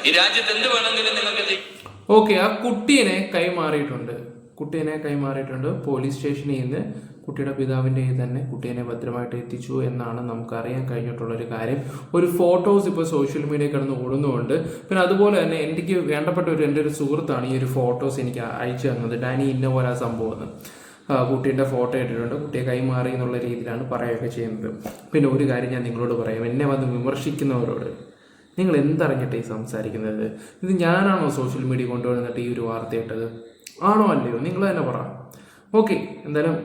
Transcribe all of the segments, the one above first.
ഈ രാജ്യത്ത് എന്ത് വേണമെങ്കിലും നിങ്ങൾക്ക്. ഓക്കെ, ആ കുട്ടീനെ കൈമാറിയിട്ടുണ്ട് പോലീസ് സ്റ്റേഷനിൽ നിന്ന്. കുട്ടിയുടെ പിതാവിൻ്റെ തന്നെ കുട്ടീനെ ഭദ്രമായിട്ട് എത്തിച്ചു എന്നാണ് നമുക്ക് അറിയാൻ കഴിഞ്ഞിട്ടുള്ളൊരു കാര്യം. ഒരു ഫോട്ടോസ് ഇപ്പോൾ സോഷ്യൽ മീഡിയയിൽ കിടന്ന് ഓടുന്നുമുണ്ട്. പിന്നെ അതുപോലെ തന്നെ എനിക്ക് വേണ്ടപ്പെട്ട എൻ്റെ ഒരു സുഹൃത്താണ് ഈ ഒരു ഫോട്ടോസ് എനിക്ക് അയച്ചു തന്നത്. ഡാനി ഇന്ന പോലെ ആ സംഭവം കുട്ടീൻ്റെ ഫോട്ടോ ഇട്ടിട്ടുണ്ട്, കുട്ടിയെ കൈമാറി എന്നുള്ള രീതിയിലാണ് പറയുകയൊക്കെ ചെയ്യുന്നത്. പിന്നെ ഒരു കാര്യം ഞാൻ നിങ്ങളോട് പറയാം, എന്നെ വന്ന് വിമർശിക്കുന്നവരോട്, നിങ്ങൾ എന്തറിഞ്ഞിട്ട് ഈ സംസാരിക്കുന്നത്? ഇത് ഞാനാണോ സോഷ്യൽ മീഡിയ കൊണ്ടുവന്നിട്ട് ഈ ഒരു വാർത്ത ഇട്ടത്? ആണോ അല്ലയോ? നിങ്ങൾ തന്നെ പറ. ഓക്കെ, എന്തായാലും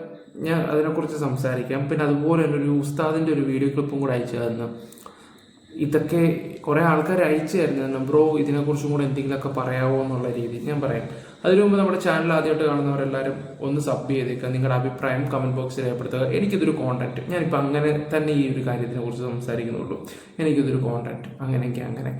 ഞാൻ അതിനെക്കുറിച്ച് സംസാരിക്കാം. പിന്നെ അതുപോലെ തന്നെ ഒരു ഉസ്താദിൻ്റെ ഒരു വീഡിയോ ക്ലിപ്പും കൂടെ അയച്ചു തന്നു. ഇതൊക്കെ കുറേ ആൾക്കാർ അയച്ചു തരുന്നു, ബ്രോ ഇതിനെക്കുറിച്ചും കൂടെ എന്തെങ്കിലുമൊക്കെ പറയാമോ എന്നുള്ള രീതിയിൽ ഞാൻ പറയാം. അതിനു മുമ്പ് നമ്മുടെ ചാനൽ ആദ്യമായിട്ട് കാണുന്നവരെല്ലാവരും ഒന്ന് സബ് ചെയ്തേക്കുക, നിങ്ങളുടെ അഭിപ്രായം കമൻറ്റ് ബോക്സിൽ രേഖപ്പെടുത്തുക. എനിക്കിതൊരു കോണ്ടന്റ്, ഞാനിപ്പോൾ അങ്ങനെ തന്നെ ഈ ഒരു കാര്യത്തിനെ കുറിച്ച് സംസാരിക്കുന്നുള്ളൂ. എനിക്കിതൊരു കോണ്ടന്റ്, അങ്ങനെയെങ്കിൽ അങ്ങനെ.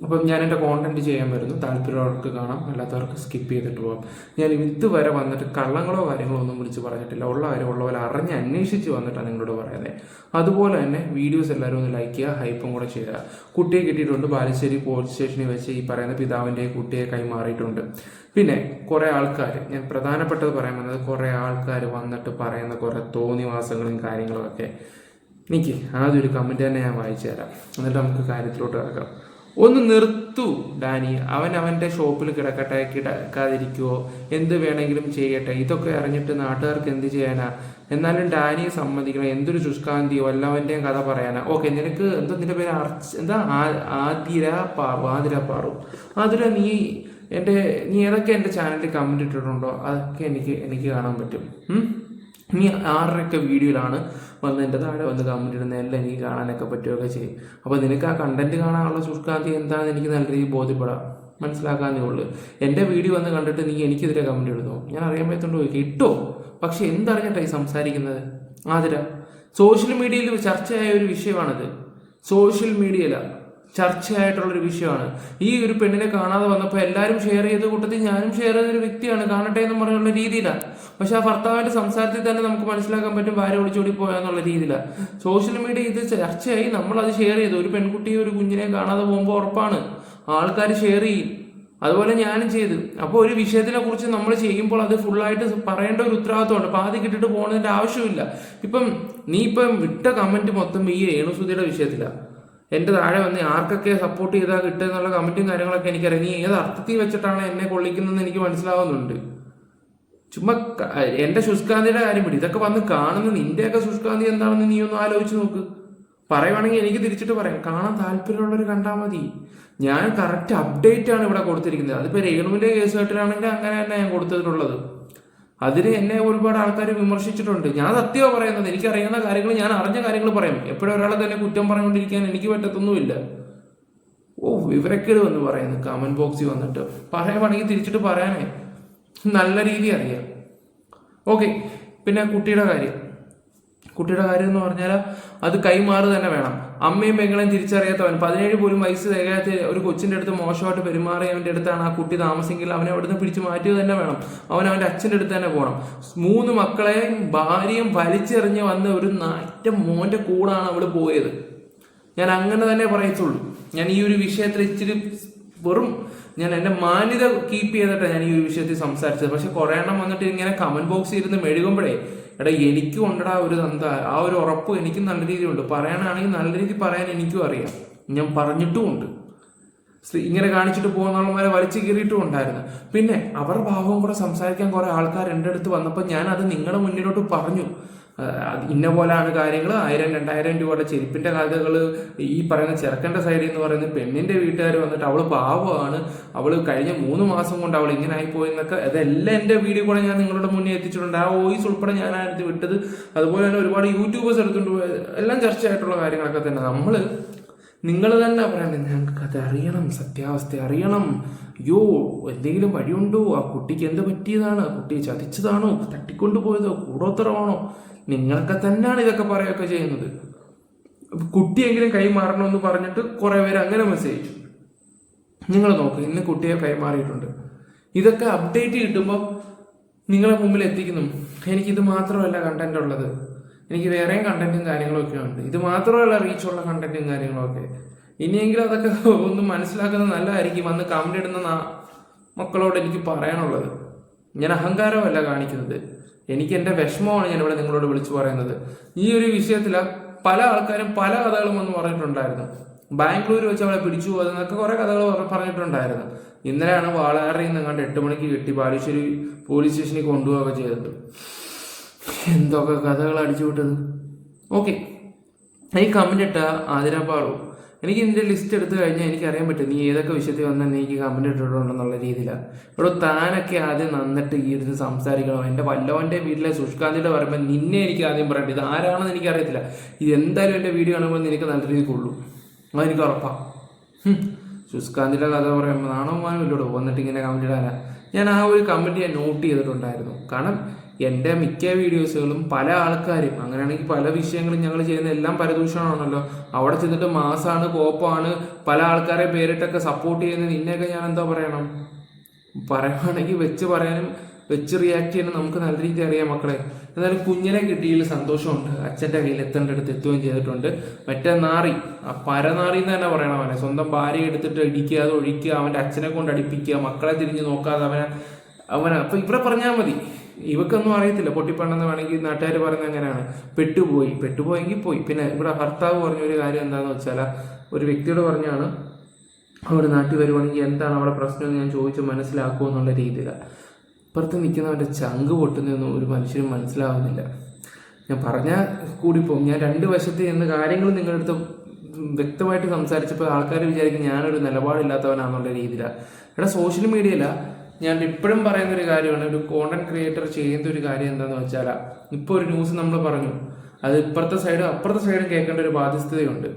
അപ്പം ഞാൻ എൻ്റെ കോണ്ടന്റ് ചെയ്യാൻ വരുന്നു, താല്പര്യമുള്ളവർക്ക് കാണാം, അല്ലാത്തവർക്ക് സ്കിപ്പ് ചെയ്തിട്ട് പോകാം. ഞാൻ ഇതുവരെ വന്നിട്ട് കള്ളങ്ങളോ കാര്യങ്ങളോ ഒന്നും വിളിച്ച് പറഞ്ഞിട്ടില്ല. ഉള്ള കാര്യം ഉള്ള പോലെ അറിഞ്ഞ് അന്വേഷിച്ച് വന്നിട്ടാണ് നിങ്ങളോട് പറയുന്നത്. അതുപോലെ തന്നെ വീഡിയോസ് എല്ലാവരും ഒന്ന് ലൈക്ക് ചെയ്യുക, ഹൈപ്പും കൂടെ ചെയ്യുക. കുട്ടിയെ കിട്ടിയിട്ടുണ്ട്, ബാലുശ്ശേരി പോലീസ് സ്റ്റേഷനിൽ വെച്ച് ഈ പറയുന്ന പിതാവിൻ്റെ കുട്ടിയെ കൈമാറിയിട്ടുണ്ട്. പിന്നെ കുറേ ആൾക്കാർ, ഞാൻ പ്രധാനപ്പെട്ടത് പറയാൻ വന്നത്, കുറേ ആൾക്കാർ വന്നിട്ട് പറയുന്ന കുറേ തോന്നിവാസങ്ങളും കാര്യങ്ങളും ഒക്കെ. എനിക്ക് ആദ്യം ഒരു കമൻറ്റ് തന്നെ ഞാൻ വായിച്ചു തരാം, എന്നിട്ട് നമുക്ക് കാര്യത്തിലോട്ട് കിടക്കാം. ഒന്ന് നിർത്തു ഡാനി, അവൻ്റെ ഷോപ്പിൽ കിടക്കാതിരിക്കുവോ, എന്ത് വേണമെങ്കിലും ചെയ്യട്ടെ. ഇതൊക്കെ അറിഞ്ഞിട്ട് നാട്ടുകാർക്ക് എന്ത് ചെയ്യാനാ? എന്നാലും ഡാനിയെ സമ്മതിക്കണം. എന്തൊരു ശുഷ്കാന്തിയോ വല്ലവൻ്റെയും കഥ പറയാനാ? ഓക്കെ, നിനക്ക് എന്താ, നിന്റെ പേര് ആതിര പാറു. ആതിര, നീ ഏതൊക്കെ എൻ്റെ ചാനലിൽ കമൻറ്റ് ഇട്ടിട്ടുണ്ടോ അതൊക്കെ എനിക്ക് കാണാൻ പറ്റും. നീ ആരുടെയൊക്കെ വീഡിയോയിലാണ് വന്ന് എൻ്റെ താഴെ വന്ന് കമൻറ്റ് ഇടുന്ന എല്ലാം എനിക്ക് കാണാനൊക്കെ പറ്റുകയൊക്കെ ചെയ്യും. അപ്പോൾ നിനക്ക് ആ കണ്ടന്റ് കാണാനുള്ള ശുഷ്കാന്തി എന്താണെന്ന് എനിക്ക് നല്ല രീതിയിൽ ബോധ്യപ്പെടാം, മനസ്സിലാക്കാന്നേ ഉള്ളൂ. എൻ്റെ വീഡിയോ വന്ന് കണ്ടിട്ട് നീ എനിക്കെതിരെ കമൻറ്റ് ഇടുന്നു, ഞാൻ അറിയാൻ പറ്റുന്നുണ്ടോ? ഇട്ടോ, പക്ഷെ എന്തറിഞ്ഞിട്ടായി സംസാരിക്കുന്നത്? ആതിര, സോഷ്യൽ മീഡിയയിൽ ചർച്ചയായ ഒരു വിഷയമാണിത്. സോഷ്യൽ മീഡിയയിലാണ് ചർച്ചയായിട്ടുള്ളൊരു വിഷയമാണ്. ഈ ഒരു പെണ്ണിനെ കാണാതെ വന്നപ്പോൾ എല്ലാവരും ഷെയർ ചെയ്ത കൂട്ടത്തിൽ ഞാനും ഷെയർ ചെയ്തൊരു വ്യക്തിയാണ്, കാണട്ടെ എന്ന് പറഞ്ഞുള്ള രീതിയിലാണ്. പക്ഷെ ആ ഭർത്താവിൻ്റെ സംസാരത്തിൽ തന്നെ നമുക്ക് മനസ്സിലാക്കാൻ പറ്റും ഭാര്യ ഒളിച്ചോടി പോയാന്നുള്ള രീതിയിലാണ്. സോഷ്യൽ മീഡിയ ഇത് ചർച്ചയായി, നമ്മളത് ഷെയർ ചെയ്തു. ഒരു പെൺകുട്ടിയെ ഒരു കുഞ്ഞിനെ കാണാതെ പോകുമ്പോൾ ഉറപ്പാണ് ആൾക്കാർ ഷെയർ ചെയ്യും. അതുപോലെ ഞാനും ചെയ്തു. അപ്പോൾ ഒരു വിഷയത്തിനെ കുറിച്ച് നമ്മൾ ചെയ്യുമ്പോൾ അത് ഫുള്ളായിട്ട് പറയേണ്ട ഒരു ഉത്തരവാദിത്വമുണ്ട്. പാതി കിട്ടിട്ട് പോകുന്നതിൻ്റെ ആവശ്യമില്ല. നീ വിട്ട കമൻറ്റ് മൊത്തം ഈ രേണുസുതിയുടെ വിഷയത്തിലാണ്. എൻ്റെ താഴെ വന്ന് ആർക്കൊക്കെ സപ്പോർട്ട് ചെയ്താൽ കിട്ടുക എന്നുള്ള കമൻറ്റും കാര്യങ്ങളൊക്കെ എനിക്കറിയാം. നീ ഏത് അർത്ഥത്തിൽ വെച്ചിട്ടാണ് എന്നെ കൊള്ളിക്കുന്നതെന്ന് എനിക്ക് മനസ്സിലാവുന്നുണ്ട്. ചുമ്മാ എൻ്റെ ശുഷ്കാന്തിയുടെ കാര്യം പിടി. ഇതൊക്കെ വന്ന് കാണുന്ന നിന്റെയൊക്കെ ശുഷ്കാന്തി എന്താണെന്ന് നീ ഒന്ന് ആലോചിച്ച് നോക്ക്. പറയുവാണെങ്കിൽ എനിക്ക് തിരിച്ചിട്ട് പറയാം, കാണാൻ താല്പര്യമുള്ളവർ കണ്ടാൽ മതി. ഞാൻ കറക്റ്റ് അപ്ഡേറ്റ് ആണ് ഇവിടെ കൊടുത്തിരിക്കുന്നത്. അതിപ്പോൾ രേണുവിൻ്റെ കേസ് കേട്ടിട്ടാണെങ്കിൽ അങ്ങനെ തന്നെ ഞാൻ കൊടുത്തിട്ടുള്ളത്. അതിന് എന്നെ ഒരുപാട് ആൾക്കാർ വിമർശിച്ചിട്ടുണ്ട്. ഞാൻ സത്യമാണ് പറയുന്നത്, എനിക്കറിയുന്ന കാര്യങ്ങൾ, ഞാൻ അറിഞ്ഞ കാര്യങ്ങൾ പറയും. എപ്പോഴും ഒരാളെ തന്നെ കുറ്റം പറഞ്ഞുകൊണ്ടിരിക്കാൻ എനിക്ക് പറ്റത്തൊന്നുമില്ല. വിവരക്കേട് വന്ന് പറയുന്നു കമന്റ് ബോക്സിൽ വന്നിട്ട്. പറയുവാണെങ്കിൽ തിരിച്ചിട്ട് പറയാനേ നല്ല രീതി അറിയാം. ഓക്കെ, പിന്നെ കുട്ടിയുടെ കാര്യം എന്ന് പറഞ്ഞാൽ അത് കൈമാറ് തന്നെ വേണം. അമ്മയും പെങ്ങളെയും തിരിച്ചറിയാത്തവൻ, 17 പോലും വയസ്സ് തികയാത്ത ഒരു കൊച്ചിൻ്റെ അടുത്ത് മോശമായിട്ട് പെരുമാറിയവൻ്റെ അടുത്താണ് ആ കുട്ടി താമസിയെങ്കിൽ അവനെ അവിടുന്ന് പിടിച്ച് മാറ്റുക തന്നെ വേണം. അവൻ്റെ അച്ഛൻ്റെ അടുത്ത് തന്നെ പോകണം. 3 മക്കളെയും ഭാര്യയും വലിച്ചെറിഞ്ഞ് വന്ന് ഒരു നാറ്റ മോൻ്റെ കൂടാണ് അവൾ പോയത്. ഞാൻ അങ്ങനെ തന്നെ പറയത്തുള്ളൂ. ഞാൻ ഈ ഒരു വിഷയത്തിൽ ഇച്ചിരി ഞാൻ എൻ്റെ മാന്യത കീപ്പ് ചെയ്തിട്ടാണ് ഞാൻ ഈ ഒരു വിഷയത്തിൽ സംസാരിച്ചത്. പക്ഷെ കുറേ എണ്ണം വന്നിട്ട് ഇങ്ങനെ കമന്റ് ബോക്സിൽ ഇരുന്ന് മെഴുകുമ്പോഴേ, എനിക്കും ഉണ്ടടാ ഒരു ആ ഒരു ഉറപ്പ് എനിക്കും നല്ല രീതിയിലുണ്ട്. പറയാനാണെങ്കിൽ നല്ല രീതിയിൽ പറയാൻ എനിക്കും അറിയാം, ഞാൻ പറഞ്ഞിട്ടുമുണ്ട്. ഇങ്ങനെ കാണിച്ചിട്ട് പോകുന്നവരെ വലിച്ചു കീറിയിട്ടും ഉണ്ടായിരുന്നു. പിന്നെ അവരുടെ ഭാവവും കൂടെ സംസാരിക്കാൻ കുറെ ആൾക്കാർ എൻ്റെ അടുത്ത് വന്നപ്പോൾ ഞാൻ അത് നിങ്ങളുടെ മുന്നിലോട്ട് പറഞ്ഞു. ഇന്ന പോലെയാണ് കാര്യങ്ങൾ. 1000-2000 രൂപയുടെ ചെരുപ്പിന്റെ കഥകൾ ഈ പറയുന്ന ചെറുക്കൻ്റെ സൈഡിൽ എന്ന് പറയുന്ന പെണ്ണിന്റെ വീട്ടുകാർ വന്നിട്ട് അവള് പാവമാണ്, അവള് കഴിഞ്ഞ 3 മാസം കൊണ്ട് അവൾ ഇങ്ങനെ ആയിപ്പോയെന്നൊക്കെ, അതെല്ലാം എൻ്റെ വീഡിയോ കൂടെ ഞാൻ നിങ്ങളുടെ മുന്നേ എത്തിച്ചിട്ടുണ്ട്. ആ വോയിസ് ഉൾപ്പെടെ ഞാനായിട്ട് വിട്ടത്. അതുപോലെ തന്നെ ഒരുപാട് യൂട്യൂബേഴ്സ് എടുത്തുകൊണ്ട് പോയത് എല്ലാം ചർച്ചയായിട്ടുള്ള കാര്യങ്ങളൊക്കെ തന്നെ. നിങ്ങൾ തന്നെ പറയണ്ടേ, ഞങ്ങൾക്ക് അത് അറിയണം, സത്യാവസ്ഥ അറിയണം. അയ്യോ, എന്തെങ്കിലും വഴിയുണ്ടോ? ആ കുട്ടിക്ക് എന്ത് പറ്റിയതാണ്? ആ കുട്ടിയെ ചതിച്ചതാണോ? തട്ടിക്കൊണ്ടുപോയതോ? കൂടോത്തരമാണോ? നിങ്ങളൊക്കെ തന്നെയാണ് ഇതൊക്കെ പറയുകയൊക്കെ ചെയ്യുന്നത്. കുട്ടിയെങ്കിലും കൈമാറണമെന്ന് പറഞ്ഞിട്ട് കുറെ പേര് അങ്ങനെ മെസ്സേജ്. നിങ്ങൾ നോക്ക്, ഇന്ന് കുട്ടിയെ കൈമാറിയിട്ടുണ്ട്. ഇതൊക്കെ അപ്ഡേറ്റ് കിട്ടുമ്പോൾ നിങ്ങളെ മുമ്പിൽ എത്തിക്കുന്നു. എനിക്കിത് മാത്രമല്ല കണ്ടന്റ് ഉള്ളത്, എനിക്ക് വേറെയും കണ്ടന്റും കാര്യങ്ങളൊക്കെ ഉണ്ട്. ഇത് മാത്രമല്ല റീച്ചുള്ള കണ്ടന്റും കാര്യങ്ങളൊക്കെ. ഇനിയെങ്കിലും അതൊക്കെ ഒന്ന് മനസ്സിലാക്കുന്നത് നല്ലതായിരിക്കും. വന്ന് കമന്റ് ഇടുന്ന മക്കളോട് എനിക്ക് പറയാനുള്ളത്, ഞാൻ അഹങ്കാരമല്ല കാണിക്കുന്നത്, എനിക്ക് എൻ്റെ വിഷമമാണ് ഞാനിവിടെ നിങ്ങളോട് വിളിച്ചു പറയുന്നത്. ഈ ഒരു വിഷയത്തിൽ പല ആൾക്കാരും പല കഥകളും വന്ന് പറഞ്ഞിട്ടുണ്ടായിരുന്നു. ബാംഗ്ലൂർ വെച്ച് അവളെ പിടിച്ചു പോകുന്നതൊക്കെ കുറെ കഥകൾ പറഞ്ഞിട്ടുണ്ടായിരുന്നു. ഇന്നലെയാണ് വാളയാറിൽ നിന്ന് കണ്ട് 8 മണിക്ക് കിട്ടി ബാലുശ്ശേരി പോലീസ് സ്റ്റേഷനിൽ കൊണ്ടുപോവുക ചെയ്തത്. എന്തൊക്കെ കഥകൾ അടിച്ചു വിട്ടത്. ഓക്കെ, ഈ കമന്റ് ഇട്ട ആതിര പാറു, എനിക്ക് ഇതിൻ്റെ ലിസ്റ്റ് എടുത്തു കഴിഞ്ഞാൽ എനിക്കറിയാൻ പറ്റും നീ ഏതൊക്കെ വിഷയത്തിൽ വന്നാൽ എനിക്ക് കമന്റ് ഇട്ടിട്ടുണ്ടെന്നുള്ള രീതിയിലാണ്. ഇവിടെ താനൊക്കെ ആദ്യം നന്നിട്ട് ഈ ഇരുന്ന് സംസാരിക്കണം. എൻ്റെ വല്ലവൻ്റെ വീട്ടിലെ സുഷ്കാന്തിയുടെ പറയുമ്പോൾ നിന്നെ എനിക്ക് ആദ്യം പറയട്ടെ. ഇത് ആരാണെന്ന് എനിക്കറിയത്തില്ല. ഇത് എന്തായാലും എൻ്റെ വീഡിയോ കാണുമ്പോൾ നിനക്ക് നല്ല രീതിയിൽ കൊള്ളൂ, അതെനിക്ക് ഉറപ്പാണ്. സുഷ്കാന്തിയുടെ കഥ പറയുമ്പോൾ നാണവമാനം ഇല്ലോടോ വന്നിട്ട് ഇങ്ങനെ കമന്റ് ഇടാനാ. ഞാൻ ആ ഒരു കമന്റ് ഞാൻ നോട്ട് ചെയ്തിട്ടുണ്ടായിരുന്നു. കാരണം എൻ്റെ മിക്ക വീഡിയോസുകളും പല ആൾക്കാരും, അങ്ങനെയാണെങ്കിൽ പല വിഷയങ്ങളും ഞങ്ങൾ ചെയ്യുന്ന എല്ലാം പരദൂഷണമാണല്ലോ. അവിടെ ചെന്നിട്ട് മാസാണ്, കോപ്പാണ്, പല ആൾക്കാരെ പേരിട്ടൊക്കെ സപ്പോർട്ട് ചെയ്യുന്ന നിന്നെയൊക്കെ ഞാൻ എന്താ പറയണം? പറയുകയാണെങ്കിൽ വെച്ച് പറയാനും വെച്ച് റിയാക്ട് ചെയ്യാനും നമുക്ക് നല്ല രീതിയിൽ അറിയാം മക്കളെ. എന്നാലും കുഞ്ഞിനെ കിട്ടിയതിൽ സന്തോഷമുണ്ട്. അച്ഛൻ്റെ കയ്യിൽ എത്തേണ്ടടുത്ത് എത്തുകയും ചെയ്തിട്ടുണ്ട്. മറ്റേ നാറി, ആ പരനാറി എന്ന് തന്നെ പറയണം അവനെ. സ്വന്തം ഭാര്യ എടുത്തിട്ട് ഇടിക്കുക, അത് ഒഴിക്കുക, അവൻ്റെ അച്ഛനെ കൊണ്ട് അടിപ്പിക്കുക, മക്കളെ തിരിഞ്ഞ് നോക്കാതെ അവനെ അപ്പം ഇവിടെ പറഞ്ഞാൽ മതി. ഇവക്കൊന്നും അറിയത്തില്ല. പൊട്ടിപ്പണെന്ന് വേണമെങ്കിൽ നാട്ടുകാർ പറയുന്നത് അങ്ങനെയാണ്. പെട്ടുപോയെങ്കിൽ പോയി. പിന്നെ ഇവിടെ ഭർത്താവ് പറഞ്ഞൊരു കാര്യം എന്താണെന്ന് വെച്ചാൽ, ഒരു വ്യക്തിയോട് പറഞ്ഞാണ് അവിടെ നാട്ടിൽ വരുവാണെങ്കിൽ എന്താണ് അവിടെ പ്രശ്നം എന്ന് ഞാൻ ചോദിച്ച് മനസ്സിലാക്കുമോ എന്നുള്ള രീതിയിലാണ്. ഇപ്പുറത്ത് നിൽക്കുന്നവൻ്റെ ചങ്ക് പൊട്ടുന്നതൊന്നും ഒരു മനുഷ്യനും മനസ്സിലാവുന്നില്ല. ഞാൻ പറഞ്ഞാൽ കൂടിപ്പോകും. ഞാൻ 2 വശത്ത് നിന്ന് കാര്യങ്ങൾ നിങ്ങളുടെ അടുത്ത് വ്യക്തമായിട്ട് സംസാരിച്ചപ്പോൾ ആൾക്കാർ വിചാരിക്കും ഞാനൊരു നിലപാടില്ലാത്തവനാണെന്നുള്ള രീതിയിലാണ്. ഇവിടെ സോഷ്യൽ മീഡിയയിലാണ് ഞാൻ ഇപ്പോഴും പറയുന്നൊരു കാര്യമാണ്, ഒരു കോണ്ടന്റ് ക്രിയേറ്റർ ചെയ്യുന്ന ഒരു കാര്യം എന്താണെന്ന് വെച്ചാൽ, ഇപ്പോൾ ഒരു ന്യൂസ് നമ്മൾ പറഞ്ഞു, അത് ഇപ്പുറത്തെ സൈഡും അപ്പുറത്തെ സൈഡും കേൾക്കേണ്ട ഒരു ബാധ്യതയുണ്ട്.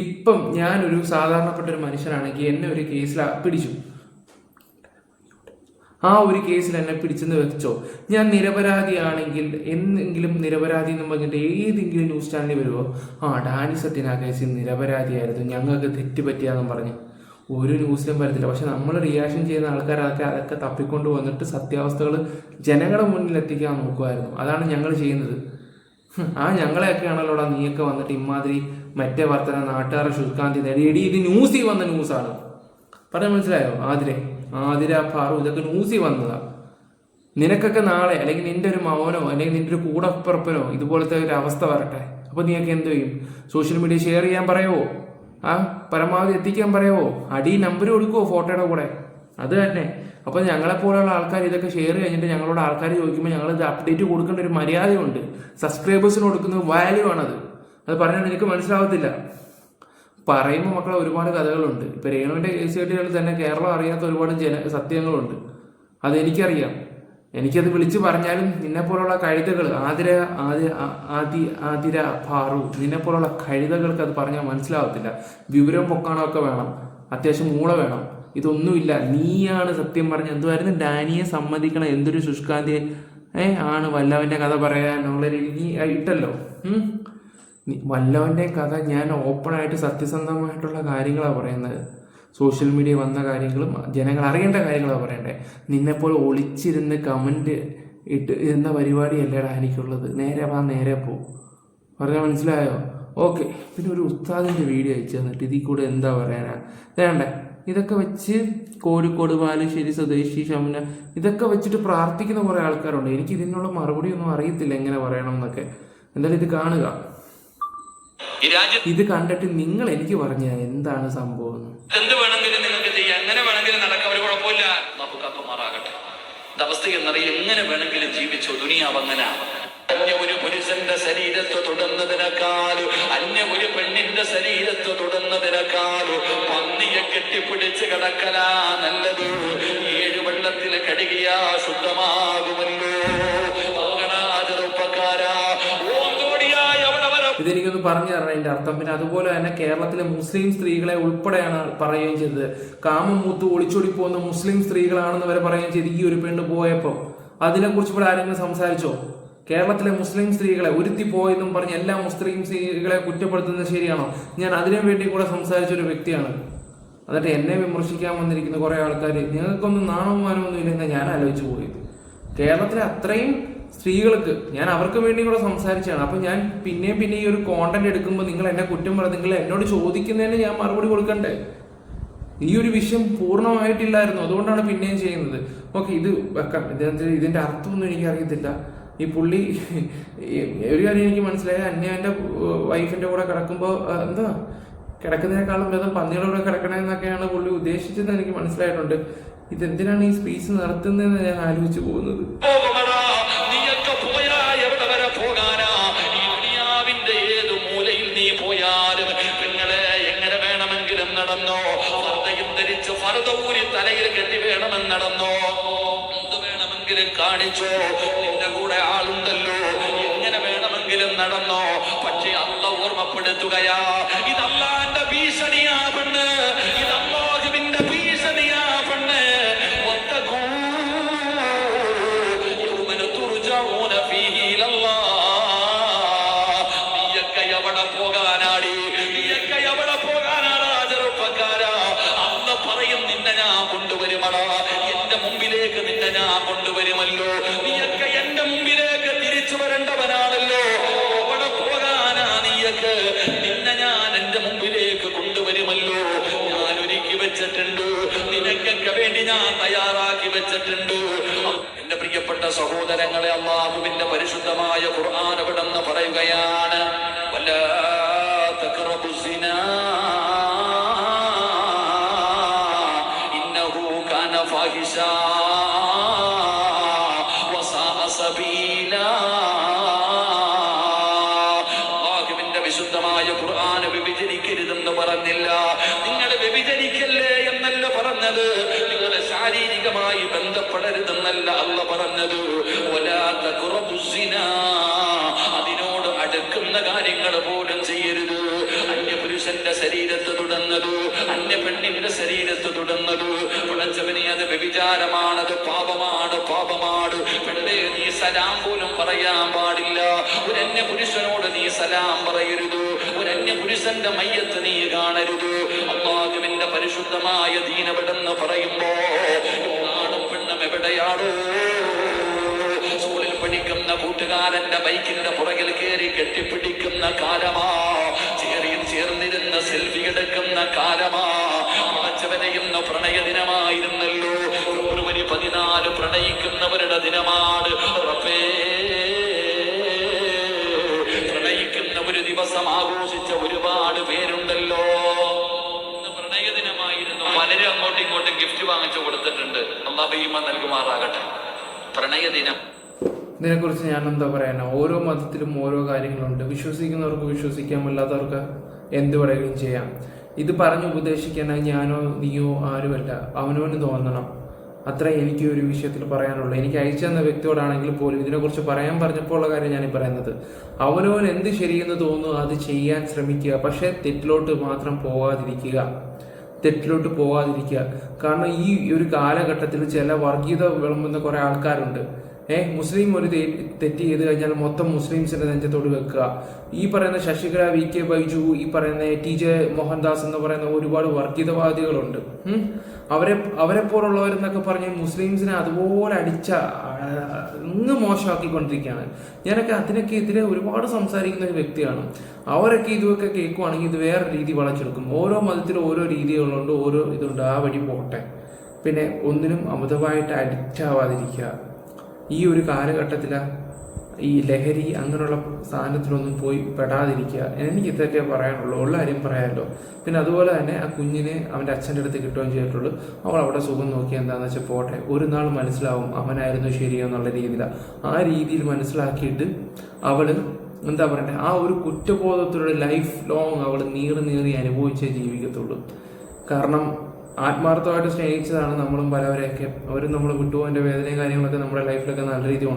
ഇപ്പം ഞാനൊരു സാധാരണപ്പെട്ട ഒരു മനുഷ്യനാണെങ്കിൽ എന്നെ ഒരു കേസിൽ പിടിച്ചു, ആ ഒരു കേസിൽ എന്നെ പിടിച്ചെന്ന് വെച്ചോ, ഞാൻ നിരപരാധിയാണെങ്കിൽ എന്തെങ്കിലും നിരപരാധി എന്ന് പറഞ്ഞിട്ട് ഏതെങ്കിലും ന്യൂസ് ചാനലിൽ വരുമോ, ഡാനി സത്യൻ ആ കേസിൽ നിരപരാധിയായിരുന്നു, ഞങ്ങൾക്ക് തെറ്റ് പറ്റിയാന്നും പറഞ്ഞ് ഒരു ന്യൂസിലും വരത്തില്ല. പക്ഷെ നമ്മൾ റിയാക്ഷൻ ചെയ്യുന്ന ആൾക്കാർ അതൊക്കെ തപ്പിക്കൊണ്ട് വന്നിട്ട് സത്യാവസ്ഥകൾ ജനങ്ങളുടെ മുന്നിൽ എത്തിക്കാൻ നോക്കുമായിരുന്നു. അതാണ് ഞങ്ങൾ ചെയ്യുന്നത്. ഞങ്ങളെയൊക്കെയാണല്ലോടാ നീയൊക്കെ വന്നിട്ട് ഇമാതിരി മറ്റേ വർത്തന നാട്ടുകാരെ ശുഷ്കാന്തി നേടി. ഇത് ന്യൂസിൽ വന്ന ന്യൂസാണ്. പറഞ്ഞാൽ മനസ്സിലായോ? ആതിര പാറു ഇതൊക്കെ ന്യൂസിൽ വന്നതാ. നിനക്കൊക്കെ നാളെ അല്ലെങ്കിൽ നിന്റെ ഒരു മകനോ അല്ലെങ്കിൽ നിന്റെ ഒരു കൂടപ്പുറപ്പനോ ഇതുപോലത്തെ ഒരു അവസ്ഥ വരട്ടെ, അപ്പോൾ നീയൊക്കെ എന്ത് ചെയ്യും? സോഷ്യൽ മീഡിയ ഷെയർ ചെയ്യാൻ പറയുമോ? പരമാവധി എത്തിക്കാൻ പറയുമോ? നമ്പർ കൊടുക്കുമോ ഫോട്ടോയുടെ കൂടെ? അത് തന്നെ. അപ്പോൾ ഞങ്ങളെപ്പോലുള്ള ആൾക്കാർ ഇതൊക്കെ ഷെയർ കഴിഞ്ഞിട്ട് ഞങ്ങളോട് ആൾക്കാർ ചോദിക്കുമ്പോൾ ഞങ്ങൾ ഇത് അപ്ഡേറ്റ് കൊടുക്കേണ്ട ഒരു മര്യാദയുണ്ട്. സബ്സ്ക്രൈബേഴ്സിന് കൊടുക്കുന്ന വാല്യൂ ആണത്. അത് പറഞ്ഞാൽ നിനക്ക് മനസ്സിലാവത്തില്ല. പറയുമ്പോൾ മക്കളെ ഒരുപാട് കഥകളുണ്ട്. ഇപ്പം രേണുവിൻ്റെ കേസ് കെട്ടുകളിൽ തന്നെ കേരളം അറിയാത്ത ഒരുപാട് സത്യങ്ങളുണ്ട്. അതെനിക്കറിയാം. എനിക്കത് വിളിച്ചു പറഞ്ഞാലും നിന്നെപ്പോലുള്ള കഴുതകൾ ആതിര പാറു നിന്നെപ്പോലുള്ള കഴുതകൾക്ക് അത് പറഞ്ഞാൽ മനസ്സിലാവത്തില്ല. വിവരം പൊക്കാണമൊക്കെ വേണം, അത്യാവശ്യം മൂള വേണം. ഇതൊന്നുമില്ല. നീയാണ് സത്യം പറഞ്ഞ എന്തുമായിരുന്നു ഡാനിയെ സമ്മതിക്കണം, എന്തൊരു ശുഷ്കാന്തിയെ ആണ് വല്ലവൻ്റെ കഥ പറയാനുള്ള രീതി ഇട്ടല്ലോ. വല്ലവൻ്റെ കഥ ഞാൻ ഓപ്പണായിട്ട് സത്യസന്ധമായിട്ടുള്ള കാര്യങ്ങളാണ് പറയുന്നത്. സോഷ്യൽ മീഡിയ വന്ന കാര്യങ്ങളും ജനങ്ങൾ അറിയേണ്ട കാര്യങ്ങളാണ് പറയണ്ടേ. നിന്നെപ്പോലെ ഒളിച്ചിരുന്ന് കമൻറ്റ് ഇട്ട് എന്ന പരിപാടിയല്ലേടാ എനിക്കുള്ളത്. നേരെ പോ. പറഞ്ഞാൽ മനസ്സിലായോ? ഓക്കെ. പിന്നെ ഒരു ഉസ്താദിൻ്റെ വീഡിയോ അയച്ചു തന്നിട്ട് ഇതിൽ കൂടെ എന്താ പറയാനാ വേണ്ടേ? ഇതൊക്കെ വെച്ച് കോഴിക്കോട് ബാലുശ്ശേരി സ്വദേശി ഷംന ഇതൊക്കെ വെച്ചിട്ട് പ്രാർത്ഥിക്കുന്ന കുറേ ആൾക്കാരുണ്ട്. എനിക്ക് ഇതിനുള്ള മറുപടി ഒന്നും അറിയത്തില്ല എങ്ങനെ പറയണം എന്നൊക്കെ. എന്തായാലും ഇത് കാണുക. ഇത് കണ്ടിട്ട് നിങ്ങൾ എനിക്ക് പറഞ്ഞ എന്താണ് സംഭവം? എന്ത് വേണമെങ്കിലും നിങ്ങൾക്ക് ചെയ്യാം, എങ്ങനെ വേണമെങ്കിലും നടക്കാം, ഒരു കുഴപ്പമില്ല. നമുക്ക് കാത്തുമാറാകട്ടെ. അവസ്ഥ എന്നറിയാം. എങ്ങനെ വേണമെങ്കിലും ജീവിച്ചോ, ദുനിയാവ് അങ്ങനെ. അന്യ ഒരു പുരുഷന്റെ ശരീരത്ത് തൊടുന്നതിനേക്കാളും അന്യ ഒരു പെണ്ണിന്റെ ശരീരത്ത് തൊടുന്നതിനേക്കാളും പന്നിയെ കെട്ടിപ്പിടിച്ച് കിടക്കലാ നല്ലത്. 7 വെള്ളത്തിൽ കഴുകിയാ ശുദ്ധമാകുമല്ലോ. ഇതെനിക്കൊന്ന് പറഞ്ഞു തരണം അതിൻ്റെ അർത്ഥം. പിന്നെ അതുപോലെ തന്നെ കേരളത്തിലെ മുസ്ലിം സ്ത്രീകളെ ഉൾപ്പെടെയാണ് പറയുകയും ചെയ്തത്. കാമം മൂത്ത് ഒളിച്ചോടി പോകുന്ന മുസ്ലിം സ്ത്രീകളാണെന്ന് വരെ പറയുകയും ചെയ്ത് ഈ ഒരു പെണ്ണ് പോയപ്പോൾ. അതിനെക്കുറിച്ച് ഇവിടെ ആരെങ്കിലും സംസാരിച്ചോ? കേരളത്തിലെ മുസ്ലിം സ്ത്രീകളെ ഒരുത്തി പോയെന്നും പറഞ്ഞ് എല്ലാ മുസ്ലിം സ്ത്രീകളെ കുറ്റപ്പെടുത്തുന്നത് ശരിയാണോ? ഞാൻ അതിനു വേണ്ടി കൂടെ സംസാരിച്ചൊരു വ്യക്തിയാണ്. എന്നിട്ട് എന്നെ വിമർശിക്കാൻ വന്നിരിക്കുന്ന കുറേ ആൾക്കാർ, നിങ്ങൾക്കൊന്നും നാണവും മാനമൊന്നും ഇല്ലെന്ന് ഞാൻ ആലോചിച്ച് പോയത്. കേരളത്തിലെ അത്രയും സ്ത്രീകൾക്ക് ഞാൻ അവർക്ക് വേണ്ടി കൂടെ സംസാരിച്ചാണ്. അപ്പൊ ഞാൻ പിന്നെ ഈ ഒരു കോണ്ടന്റ് എടുക്കുമ്പോൾ നിങ്ങൾ എന്നെ കുറ്റം പറ, നിങ്ങൾ എന്നോട് ചോദിക്കുന്നതിന് ഞാൻ മറുപടി കൊടുക്കണ്ടേ? ഈ ഒരു വിഷയം പൂർണ്ണമായിട്ടില്ലായിരുന്നു, അതുകൊണ്ടാണ് പിന്നെയും ചെയ്യുന്നത്. ഓക്കെ, ഇത് വെക്കാം. ഇതിന്റെ അർത്ഥമൊന്നും എനിക്ക് അറിയത്തില്ല. ഈ പുള്ളി ഒരു കാര്യം എനിക്ക് മനസ്സിലായ, അന്യന്റെ വൈഫിന്റെ കൂടെ കിടക്കുമ്പോൾ എന്താ കിടക്കുന്നതിനേക്കാളും ഭേദം പന്നിയുടെ കൂടെ കിടക്കണമെന്നൊക്കെയാണ് പുള്ളി ഉദ്ദേശിച്ചത് എനിക്ക് മനസ്സിലായിട്ടുണ്ട്. ഇതെന്തിനാണ് ഈ സ്പീച്ച് നടത്തുന്നതെന്ന് ഞാൻ ആലോചിച്ചു പോകുന്നത്. ഏത് മൂലയിൽ നീ പോയാലും നിങ്ങളെ എങ്ങനെ വേണമെങ്കിലും നടന്നോ, ഫർദയും ധരിച്ച് ഫർദ ഊരി തലയിൽ കെട്ടി വേണമെന്ന് നടന്നോ, എന്ത് വേണമെങ്കിലും കാണിച്ചോ, നിന്റെ കൂടെ ആളുണ്ടല്ലോ, എങ്ങനെ വേണമെങ്കിലും നടന്നോ. പക്ഷെ അല്ലാഹു ഓർമ്മപ്പെടുത്തുകയാ, ഇതല്ലാന്റെ ഭീഷണിയാ പെണ്ണ്, ഇതല്ലാഹുവിന്റെ ഭീഷണിയാ പെണ്ണ്. എവിടെ പോകാനാടി, നീയൊക്കെ എവിടെ പോകാനാടാ ചെറുപ്പക്കാരാ? അന്ന് പറയും നിന്നെ ഞാൻ കൊണ്ടുവരുമടാ, എന്റെ മുമ്പിലേക്ക് നിന്നെ ഞാൻ കൊണ്ടുവരുമല്ലോ, നീയൊക്കെ എന്റെ മുമ്പിലേക്ക് തിരിച്ചു വരേണ്ടവനാണല്ലോ. എവിടെ പോകാനാ നീയൊക്കെ? നിന്നെ ഞാൻ എന്റെ മുമ്പിലേക്ക് കൊണ്ടുവരുമല്ലോ. ഞാൻ ഒരുക്കി വെച്ചിട്ടുണ്ട്, നിനക്കൊക്കെ വേണ്ടി ഞാൻ തയ്യാറാക്കി വെച്ചിട്ടുണ്ട്. എന്റെ പ്രിയപ്പെട്ട സഹോദരങ്ങളെ, അല്ലാഹുവിന്റെ പരിശുദ്ധമായ ഖുർആൻ എവിടെന്ന് പറയുകയാണ്, വലാ തഖറബു സിനാ ഇന്നഹു കാന ഫാഹിശാ വസാഅ സബീലാ. അല്ലാഹുവിന്റെ വിശുദ്ധമായ ഖുർആൻ വ്യഭിചരിക്കരുതെന്ന് പറഞ്ഞില്ല, നിങ്ങൾ വ്യഭിചരിക്കല്ലേ എന്നല്ല പറഞ്ഞത്, നിങ്ങൾ ശാരീരികമായി ബന്ധപ്പെടരുതെന്നല്ല അല്ല പറഞ്ഞത്. വലാ തഖറബു സിനാ, അതിനോട് അടുക്കുന്ന കാര്യങ്ങൾ പോലും ചെയ്യരുത്. അന്യപുരുഷന്റെ ശരീരത്ത് തൊടുന്നത്, അന്യപെണ്ണിന്റെ ശരീരത്ത് തൊടുന്നത്, പടച്ചവനെ അത് വ്യഭിചാരമാണ്, അത് പാപമാണ്, പാപമാണ്. പെണ്ണേ, നീ സലാം പോലും പറയാൻ പാടില്ല. ഒരു അന്യപുരുഷനോട് നീ സലാം പറയരുത്, ഒരു അന്യപുരുഷന്റെ മയ്യത്ത് നീ കാണരുത്. അല്ലാഹുവിന്റെ പരിശുദ്ധമായ ദീൻ എവിടെന്ന് പറയുമ്പോ ആണും പെണ്ണും എവിടെയാണോ? സ്കൂളിൽ പഠിക്കുന്ന കൂട്ടുകാരന്റെ ബൈക്കിന്റെ പുറകിൽ കയറി കെട്ടിപ്പിടിക്കുന്ന കാലമാ, ചേറിയും ചേർന്നിരുന്ന സെൽഫി എടുക്കുന്ന കാലമാ. പടച്ചവനെയുന്ന പ്രണയ ദിനമായിരുന്നല്ലോ, ഫെബ്രുവരി 14 പ്രണയിക്കുന്നവരുടെ ദിനമാണ്. റബ്ബേ, പ്രണയിക്കുന്ന ഒരു ദിവസം ആഘോഷിച്ച ഒരുപാട് പേരുണ്ടല്ലോ. പ്രണയ ദിനമായിരുന്നു, പലരും അങ്ങോട്ടും ഇങ്ങോട്ടും ഗിഫ്റ്റ് വാങ്ങിച്ചു കൊടുത്തിട്ടുണ്ട്. അല്ലാഹു ഈമാൻ നൽകുമാറാകട്ടെ. പ്രണയ ദിനം, ഇതിനെക്കുറിച്ച് ഞാൻ എന്താ പറയാനാ, ഓരോ മതത്തിലും ഓരോ കാര്യങ്ങളുണ്ട്. വിശ്വസിക്കുന്നവർക്ക് വിശ്വസിക്കാം, അല്ലാത്തവർക്ക് എന്ത് വേണമെങ്കിലും ചെയ്യാം. ഇത് പറഞ്ഞ് ഉപദേശിക്കാനായി ഞാനോ നീയോ ആരുമല്ല, അവനവന് തോന്നണം. അത്ര എനിക്ക് ഒരു വിഷയത്തിൽ പറയാനുള്ളൂ. എനിക്ക് അയച്ചു തന്ന വ്യക്തിയോടാണെങ്കിൽ പോലും ഇതിനെക്കുറിച്ച് പറയാൻ പറഞ്ഞപ്പോൾ ഉള്ള കാര്യം ഞാനീ പറയുന്നത്, അവനവൻ എന്ത് ശരിയെന്ന് തോന്നുന്നു അത് ചെയ്യാൻ ശ്രമിക്കുക, പക്ഷെ തെറ്റിലോട്ട് മാത്രം പോകാതിരിക്കുക. കാരണം ഈ ഒരു കാലഘട്ടത്തിൽ ചില വർഗീയത വിളമ്പുന്ന കുറെ ആൾക്കാരുണ്ട്. മുസ്ലിം ഒരു തെറ്റ് ചെയ്ത് കഴിഞ്ഞാൽ മൊത്തം മുസ്ലിംസിന്റെ നെഞ്ചത്തോട് വെക്കുക. ഈ പറയുന്ന ശശികല, VK ബൈജു, ഈ പറയുന്ന TJ മോഹൻദാസ് എന്ന് പറയുന്ന ഒരുപാട് വർഗീയതവാദികളുണ്ട്. അവരെ പോലുള്ളവരെന്നൊക്കെ പറഞ്ഞ് മുസ്ലിംസിനെ അതുപോലെ അങ്ങ് മോശമാക്കിക്കൊണ്ടിരിക്കുകയാണ്. ഞാനൊക്കെ അതിനൊക്കെ എതിരെ ഒരുപാട് സംസാരിക്കുന്ന ഒരു വ്യക്തിയാണ്. അവരൊക്കെ ഇതൊക്കെ കേൾക്കുവാണെങ്കിൽ ഇത് വേറെ രീതി വളച്ചെടുക്കും. ഓരോ മതത്തിലും ഓരോ രീതികളുണ്ട്, ഓരോ ഇതുണ്ട്. ആ വഴി പോകട്ടെ. പിന്നെ ഒന്നിനും അമിതമായിട്ട് അഡിക്റ്റ് ആവാതിരിക്കുക. ഈ ഒരു കാലഘട്ടത്തിൽ ഈ ലഹരി അങ്ങനെയുള്ള സാധനത്തിലൊന്നും പോയി പെടാതിരിക്കുക. എനിക്ക് ഇതൊക്കെ പറയാനുള്ളൂ, ഉള്ള കാര്യം പറയാമല്ലോ. പിന്നെ അതുപോലെ തന്നെ ആ കുഞ്ഞിനെ അവൻ്റെ അച്ഛൻ്റെ അടുത്ത് കിട്ടുകയും ചെയ്തിട്ടുള്ളൂ. അവൾ അവിടെ സുഖം നോക്കി എന്താണെന്ന് വെച്ചാൽ പോട്ടെ, ഒരു നാൾ മനസ്സിലാവും അവനായിരുന്നു ശരിയെന്നുള്ള രീതിയിലാണ്. ആ രീതിയിൽ മനസ്സിലാക്കിയിട്ട് അവൾ എന്താ പറയണ്ടേ, ആ ഒരു കുറ്റബോധത്തിലൂടെ ലൈഫ് ലോങ് അവൾ നീറി അനുഭവിച്ചേ ജീവിക്കത്തുള്ളൂ. കാരണം ആത്മാർത്ഥമായിട്ട് സ്നേഹിച്ചതാണ് നമ്മളും പലവരെയൊക്കെ. അവരും നമ്മൾ വിട്ടുപോകേണ്ട വേദനയും കാര്യങ്ങളൊക്കെ നമ്മുടെ ലൈഫിലൊക്കെ നല്ല രീതിയിൽ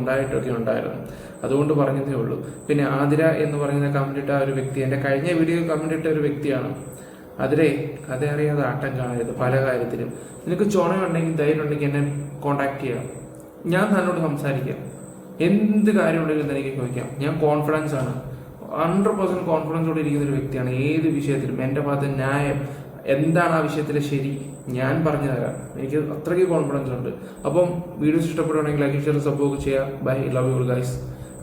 ഉണ്ടായിരുന്നു. അതുകൊണ്ട് പറഞ്ഞതേ ഉള്ളൂ. പിന്നെ ആതിര എന്ന് പറയുന്ന കമന്റ് ഇട്ട ഒരു വ്യക്തി, എൻ്റെ കഴിഞ്ഞ വീഡിയോ കമന്റ് ഇട്ട ഒരു വ്യക്തിയാണ്. അതിലെ കഥ അറിയാതെ ആട്ടം കാണരുത് പല കാര്യത്തിലും. നിനക്ക് ചുണയുണ്ടെങ്കിൽ ധൈര്യം ഉണ്ടെങ്കിൽ എന്നെ കോണ്ടാക്ട് ചെയ്യാം, ഞാൻ തന്നോട് സംസാരിക്കാം. എന്ത് കാര്യമുണ്ടെങ്കിലും എനിക്ക് ചോദിക്കാം. ഞാൻ കോൺഫിഡൻസ് ആണ്, 100% കോൺഫിഡൻസോടെ ഇരിക്കുന്ന ഒരു വ്യക്തിയാണ്. ഏത് വിഷയത്തിലും എൻ്റെ ഭാഗത്ത് ന്യായം എന്താണ് ആ വിഷയത്തിലെ ശരി ഞാൻ പറഞ്ഞു തരാം, എനിക്ക് അത്രയ്ക്ക് കോൺഫിഡൻസ് ഉണ്ട്. അപ്പം വീഡിയോസ് ഇഷ്ടപ്പെടുകയാണെങ്കിൽ ലൈക്ക് ഷെയർ സപ്പോർട്ട് ചെയ്യുക. Bye, love you guys.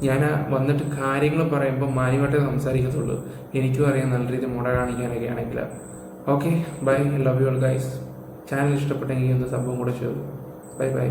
ഞാൻ വന്നിട്ട് കാര്യങ്ങൾ പറയുമ്പോൾ മാന്യമായിട്ടേ സംസാരിക്കത്തുള്ളൂ. എനിക്കും അറിയാം നല്ല രീതിയിൽ മുട കാണിക്കാനൊക്കെ ആണെങ്കിൽ. Okay, bye, love you guys. Channel ഇഷ്ടപ്പെട്ടെങ്കിൽ ഒന്ന് സംഭവം കൂടെ ചെയ്തു. Bye by.